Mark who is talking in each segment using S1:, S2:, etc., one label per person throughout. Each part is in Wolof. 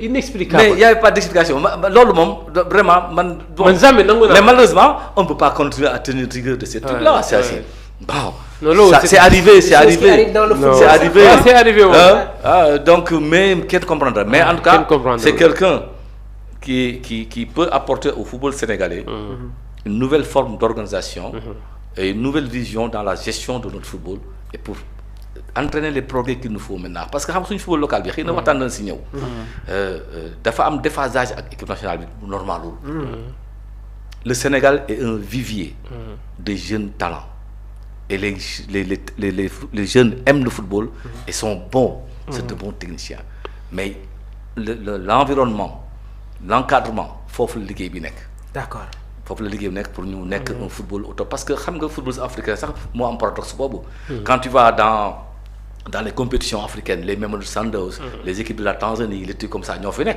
S1: inexplicable.
S2: Mais il n'y avait pas d'explication. Vraiment,
S1: mais
S2: malheureusement, on ne peut pas continuer à tenir rigueur de ces trucs-là. C'est assez. Bon. C'est arrivé. C'est arrivé. Donc, même qui comprendra. Mais en tout cas, c'est quelqu'un qui peut apporter au football sénégalais une nouvelle forme d'organisation et une nouvelle vision dans la gestion de notre football et pour entraîner les progrès qu'il nous faut maintenant. Parce que le football local, il y a un déphasage avec l'équipe nationale normal. Le Sénégal est un vivier de jeunes talents. Et les jeunes aiment le football et sont bons. C'est de bons techniciens. Mais l'environnement, l'encadrement, il faut que le Ligue.
S1: D'accord.
S2: Il faut que le Ligue pour nous un football au top. Parce que le football africain, c'est un paradoxe. Quand tu vas dans les compétitions africaines, les Mamelodi Sundowns, les équipes de la Tanzanie, les trucs comme ça, nous faisons.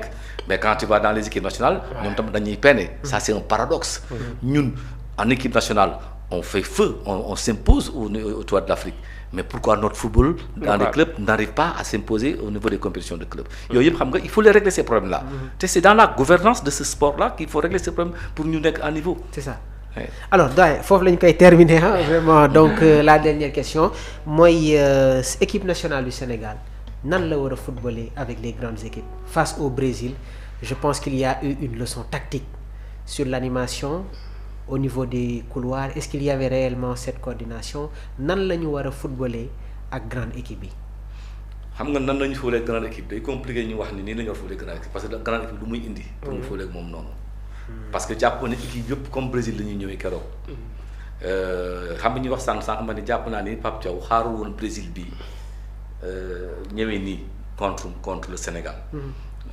S2: Mais quand tu vas dans les équipes nationales, nous avons peine. Ça, c'est un paradoxe. Nous, en équipe nationale, on fait feu, on s'impose autour de l'Afrique. Mais pourquoi notre football dans les clubs n'arrive pas à s'imposer au niveau des compétitions de clubs? Il faut les régler ces problèmes-là. C'est dans la gouvernance de ce sport-là qu'il faut régler ces problèmes pour nous mettre à niveau.
S1: C'est ça. Ouais. Alors, il faut terminer. Vraiment. Donc, la dernière question. Moi, équipe nationale du Sénégal, nan la wara footballer avec les grandes équipes face au Brésil? Je pense qu'il y a eu une leçon tactique sur l'animation au niveau des couloirs. Est-ce qu'il y avait réellement cette coordination? Nan la ñu wara footballer ak grande équipe bi?
S2: Xam nga nan lañu footballer grande équipe day compliqué ñu wax ni nii la ñu war footballer grande équipe parce que grande équipe lu muy indi pour ñu footballer ak moom noonu. Parce que jàpp na équipe yëpp comme Brésil la ñuy ñëwee keroog. Xam nga ñuy wax sànq ma ne jàpp naa ni Pape Thiaw xaarul woon Brésil bi ñëwee nii contre le Sénégal.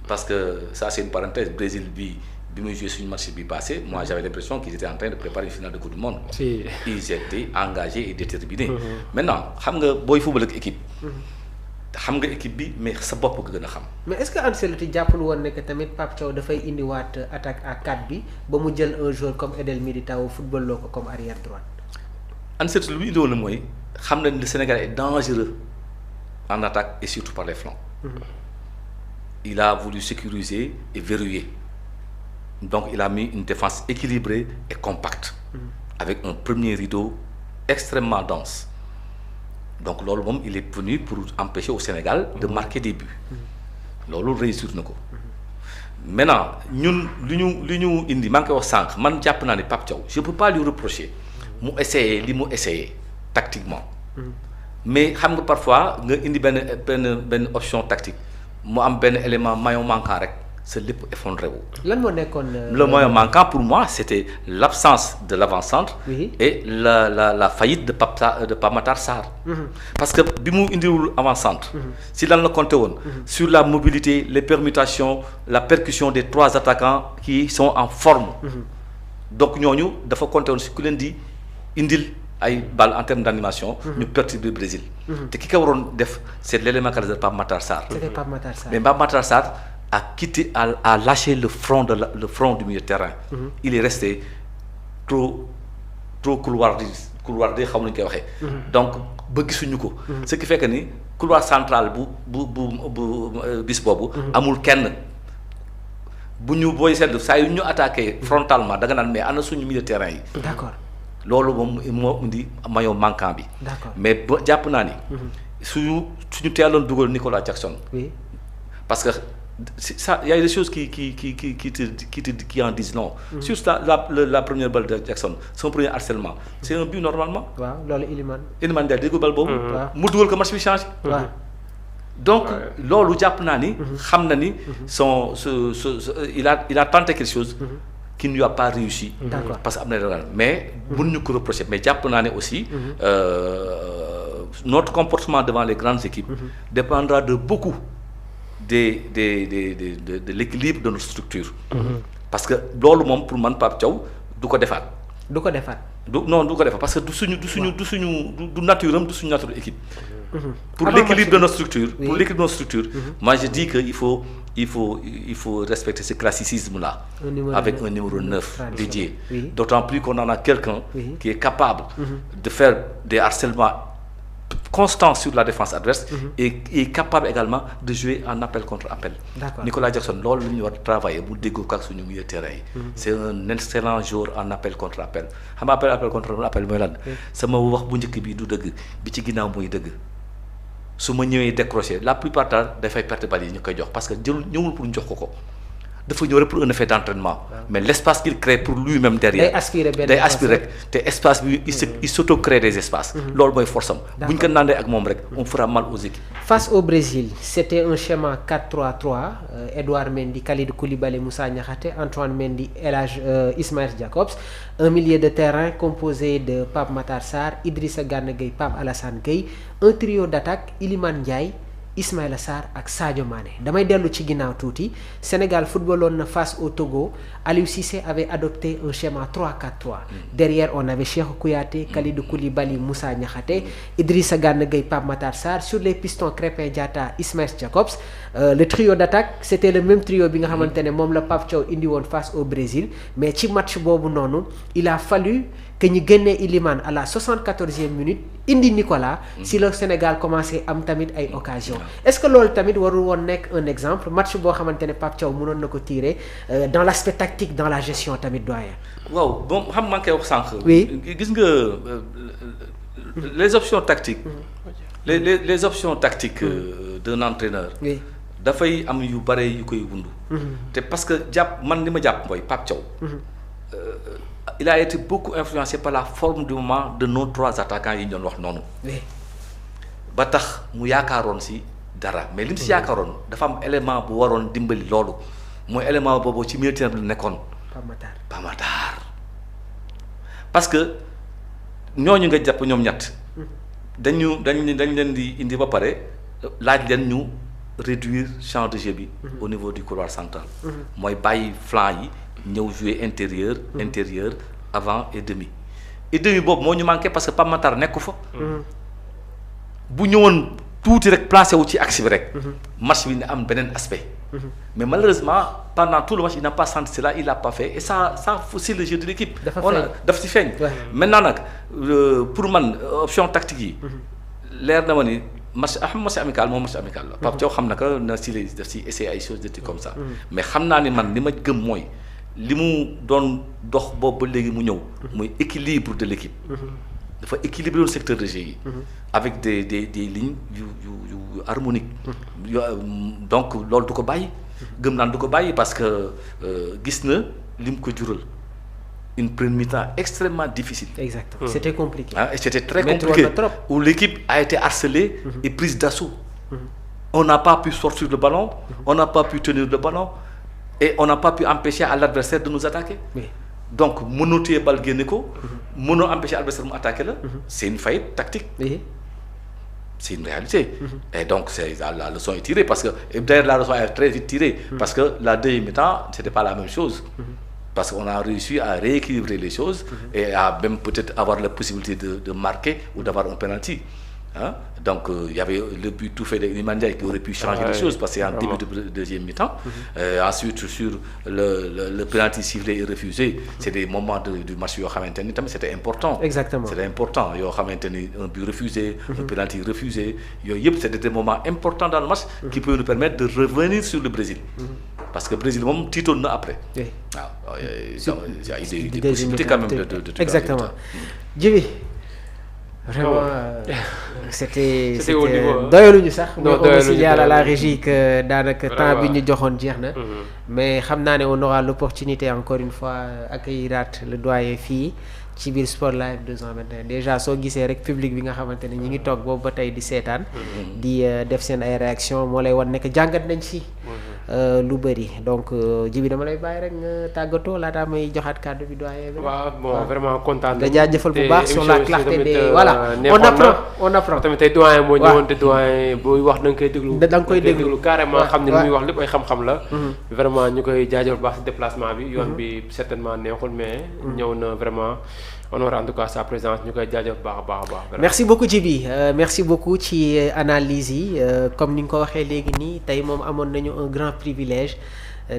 S2: Parce que ça c'est une parenthèse. Brésil bi muy joué sur une match bi passé, moi j'avais l'impression qu'ils étaient en train de préparer une finale de Coupe du Monde.
S1: Si.
S2: Ils étaient engagés et déterminés. Maintenant xam nga booy football ak équipe. xam nga équipe bi mais sa bopp nga gën a xam.
S1: Mais est-ce que Ancelotti jàppul woon ne que tamit Pape Thiaw dafay indiwaat attaque à 4 bi ba mu jël un joueur comme Edel Militao football loo ko comme arrière droite?
S2: Ancelotti lu mu indiwoon mooy xam na ne le Sénégal est dangereux en attaque et surtout par les flancs. Il a voulu sécuriser et verrouiller. Donc il a mis une défense équilibrée et compacte avec un premier rideau extrêmement dense. Donc loolu moom il est venu pour empêcher au Sénégal de marquer des buts. Loolu réussir na ko. Maintenant ñun li ñu indi maa ngi koy wax sànq man jàpp naa ne Pape Thiaw je peux pas lui reprocher mu essayer li mu essayer tactiquement. Mais xam nga parfois nga indi benn option tactique mu am benn élément maillon manquant rek c'est lépp effondré wu.
S1: Lan moo nekkoon
S2: le maillon manquant pour moi c'était l'absence de l'avant-centre et la faillite de Pape Matar Sarr. Parce que bi mu indiwul avant-centre si lan la compté woon sur la mobilité, les permutations, la percussion des 3 attaquants qui sont en forme. Donc ñooñu dafa compté woon si ku leen di indil ay balle en termes d'animation ñu perturber le Brésil. te ki ko waroon def c'est l'élément de Pape Matar Sarr.
S1: C'était Pape Matar Sarr.
S2: Mais Pape Matar Sarr a lâché le front du milieu de terrain. Il est resté trop couloirdé xam nañu koy waxee. Donc ba gisuñu ko. Ce qui fait que ni couloir central bu bis boobu amul kenn bu ñu booy seetlu saa yu ñu attaqué frontalement da nga naan mais ana suñu milieu de terrain yi.
S1: D'accord.
S2: Loolu moom moo indi maillon manquant bi.
S1: D'accord. Mais
S2: ba jàpp naa ni suñu teeloon dugal Nicolas Jackson.
S1: Oui.
S2: Parce que ça, il y a des choses qui en disent non. Sur la première balle de Jackson, son premier harcèlement, c'est un but normalement.
S1: Waaw, loolu Iliman
S2: Ndiaye dégg bal boobu. mu dugal ko match bi changé. Donc loolu jàpp naa ni. xam na ni il a tenté quelque chose. qui ne lui a pas réussi. Parce que am na erreur mais mënuñu ko reprocher mais jàpp naa ne aussi. Notre comportement devant les grandes équipes. dépendra de beaucoup. de l'équilibre de notre structure. Parce que loolu moom pour man Pape Thiaw du ko defaat. Non du ko defaat parce que du nature am du suñu nature équipe. Pour l'équilibre de notre structure. Pour l'équilibre de notre structure. Moi je dis que il faut respecter ce classicisme là. Avec un numéro 9 dédié. D'autant plus qu'on en a quelqu'un qui est capable de faire des harcèlements constant sur la défense adverse et est capable également de jouer en appel contre appel. Nicolas Jackson loolu lu ñu war travailler bu déggoo ak suñu milieu terrain yi. C'est un excellent joueur en appel contre appel xam nga appel contre appel mooy lan. sama wax bu njëkk bi du dëgg bi ci ginnaaw mooy dëgg su ma ñëwee décrocher la plupart du temps dafay perte balle yi ñu koy jox parce que ñëwul pour ñu jox ko dafa ñëw rek pour un effet d'entraînement mais l'espace qu'il crée pour lui-même derrière day aspirer rek te espace bi il s'auto-crée des espaces loolu mooy force am bu ñu ko nandee ak moom rek on fera mal aux équipes.
S1: Face au Brésil c'était un schéma 4-3-3 Edouard Mendy, Kalidou Koulibaly, Moussa Niakhaté, Antoine Mendy, El Hadj Ismaïla Jakobs, un milieu de terrain composé de Pape Matar Sarr, Idrissa Gana Gueye, Pape Alassane Gueye, un trio d'attaque Iliman Ndiaye, Ismaïla Sarr ak Sadio Mané. Damay dellu ci ginnaaw tuuti Sénégal footballoon na face au Togo. Aliou Cissé avait adopté un schéma 3-4-3. Derrière on avait Cheikhou Kouyaté, Kalidou Koulibaly, Moussa Niakhaté, Idrissa Gana Gueye, Pape Matar Sarr. Sur les pistons Krépin Diatta, Ismaïla Jakobs. Le trio d'attaque c'était le même trio bi nga xamante ne moom la Pape Thiaw indi woon face au Brésil mais ci match boobu noonu il a fallu que ñu génnee Iliman à la 74e minute indi Nicolas si le Sénégal commencé am tamit ay occasion est-ce que loolu tamit warul woon nekk un exemple match boo xamante ne Pape Thiaw mënoon na ko tirer dans l'aspect tactique dans la gestion tamit doyen.
S2: waaw bon xam nga koy wax sànq.
S1: oui
S2: gis nga les options tactiques. les options tactiques d'un entraîneur.
S1: oui
S2: dafay am yu bare yu koy wundu. te parce que jàpp man li ma jàpp mooy Pape Thiaw. il a été beaucoup influencé par la forme du moment de nos trois attaquants yi ñu doon wax noonu. ba tax mu yaakaaroon si dara mais li mu si yaakaaroon dafa am élément bu waroon dimbali loolu mooy élément boobu ci milieu terrain bi la nekkoon. Pape Matar parce que ñooñu nga jàpp ñoom ñett. dañ leen di indi ba pare laaj leen ñu réduire champ de jeu bi. au niveau du couloir central. mooy bàyyi flanc yi. ñëw jouer intérieur avant et demi boobu moo ñu manqué parce que Pape Matar nekku fa bu ñëwoon tuuti rek placé wu ci axe bi rek match bi ne am beneen aspect mais malheureusement pendant tout le match il n'a pas senti cela il l'a pas fait et ça fausse le jeu de l'équipe daf si feeñ maintenant nag pour man option tactique yi leer na ma ni match amical moom match amical la Pape Thiaw xam na que na si daf si essayer ay choses de trucs comme ça mais xam naa ni man li ma gëm mooy li mu doon dox boobu ba léegi mu ñëw muy équilibre de l'équipe dafa équilibrer le secteur de jeu yi avec des lignes yu harmoniques donc loolu du ko bàyyi gëm naan du ko bàyyi parce que gis na li mu ko jural une première mi-temps extrêmement difficile.
S1: Exactement. C'était compliqué.
S2: Et c'était très compliqué où l'équipe a été harcelée et prise d'assaut. On n'a pas pu sortir le ballon, on n'a pas pu tenir le ballon et on n'a pas pu empêcher à l'adversaire de nous attaquer. Donc mënoo téye bal génne ko mënoo empêcher l'adversaire mu attaquer la c'est une faillite tactique. C'est une réalité. Et donc la leçon est tirée parce que et d'ailleurs la leçon est très vite tirée parce que la deuxième mi-temps c'était pas la même chose. Parce qu'on a réussi à rééquilibrer les choses et à même peut-être avoir la possibilité de marquer ou d'avoir un penalty. Hein? Donc il y avait le but tout fait de Iliman Ndiaye qui aurait pu changer les choses parce que c'est en début de deuxième mi-temps. Ensuite sur le penalty sifflé et refusé, c'est des moments du match yoo xamante ni tamit c'était important.
S1: Exactement.
S2: C'était important yoo xamante ni un but refusé, un penalty refusé, yooyu yëpp c'était des moments importants dans le match qui peuvent nous permettre de revenir sur le Brésil. Parce que Brésil moom tiitoon na après. waaw il y a des possibilités quand même de
S1: exactement Djibi vraiment c'était
S3: au niveau
S1: doyaluñu sax mais on
S3: doyaluñu
S1: signale à la régie que daanaka temps bi ñu joxoon jeex na mais xam naa ne on aura l'opportunité encore une fois accueillir le doyen fii ci biir Sport Live 221 déjà soo gisee rek public bi nga xamante ne ñi ngi toog boobu ba tey di seetaan di def seen ay réaction moo lay wan nekk jàngat nañ ci lu bëri donc Djibi dama lay bàyyi rek nga tàggatoo laataa may joxaat kàddu bi doyen bi.
S3: waaw bon vraiment kontaan
S1: nga jaajëfal bu baax sur la clarté des voilà on apprend
S3: tamit tey doyen moo ñëwoon te doyen booy wax da nga koy déglu
S1: da nga koy déglu
S3: carrément xam ne lu muy wax lépp ay xam-xam la vraiment ñu koy jaajëfal bu baax si déplacement bi yoon bi certainement neexul mais ñëw na vraiment honorer en tout cas sa présence ñu koy jaajëf baax a baax.
S1: merci beaucoup Djiby merci beaucoup ci analyse yi comme ni nga ko waxee léegi nii tey moom amoon nañu un grand privilège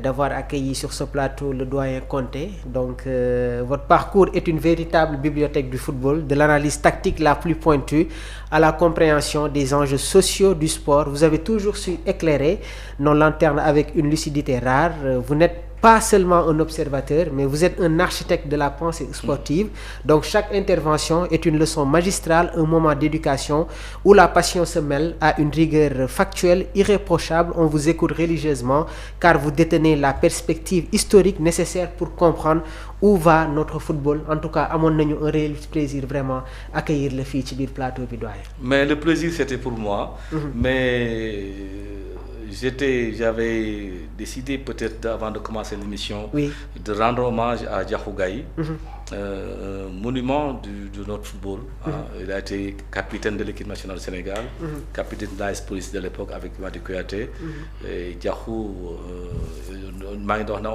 S1: d'avoir accueilli sur ce plateau le doyen Konté. Donc votre parcours est une véritable bibliothèque du football, de l'analyse tactique la plus pointue à la compréhension des enjeux sociaux du sport. Vous avez toujours su éclairer nos lanternes avec une lucidité rare. Vous n'êtes pas seulement un observateur, mais vous êtes un architecte de la pensée sportive. Donc chaque intervention est une leçon magistrale, un moment d'éducation où la passion se mêle à une rigueur factuelle irréprochable. On vous écoute religieusement car vous détenez la perspective historique nécessaire pour comprendre où va notre football. En tout cas, amoon nañu un réel plaisir vraiment accueillir la fii ci biir plateau bi doyen.
S2: Mais le plaisir c'était pour moi. Mais j'avais décidé peut-être avant de commencer l'émission de rendre hommage à Diakhou Gaye, monument de notre football. Il a été capitaine de l'équipe nationale du Sénégal, capitaine de l'AS Police de l'époque avec Madi Kouyaté. Et Diakhou, on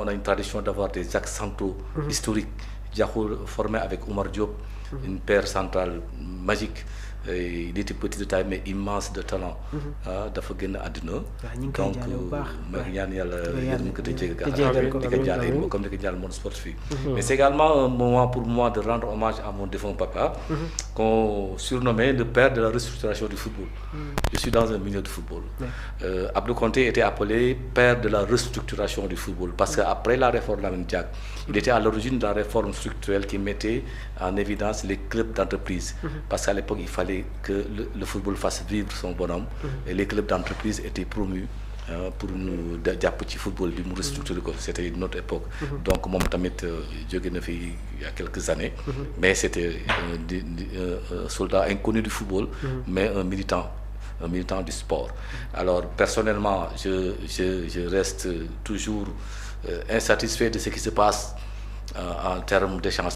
S2: a une tradition d'avoir des axes centraux historiques. Diakhou formé avec Oumar Diop, une paire centrale magique. Il était petit de taille mais immense de talent. dafa génn àddina. Donc ma ñaan yàlla yërëm ko te jéggal ko di ko jaale comme di ko jaale monde sportif. Mais c'est également un moment pour moi de rendre hommage à mon défunt papa, qu'on surnommait le père de la restructuration du football. Je suis dans un milieu de football. Abdou Konté était appelé père de la restructuration du football parce qu'après la réforme Lamine Diack, il était à l'origine de la réforme structurelle qui mettait en évidence les clubs d'entreprise. Parce qu'à l'époque, il fallait que le football fasse vivre son bonhomme et les clubs d'entreprise étaient promus pour nous jàpp ci football bi mu restructurer ko. C'était une autre époque. Donc moom tamit jóge na fi il y a quelques années, mais c'était un soldat inconnu du football, mais un militant du sport. Alors personnellement, je reste toujours insatisfait de ce qui se passe en termes d'échange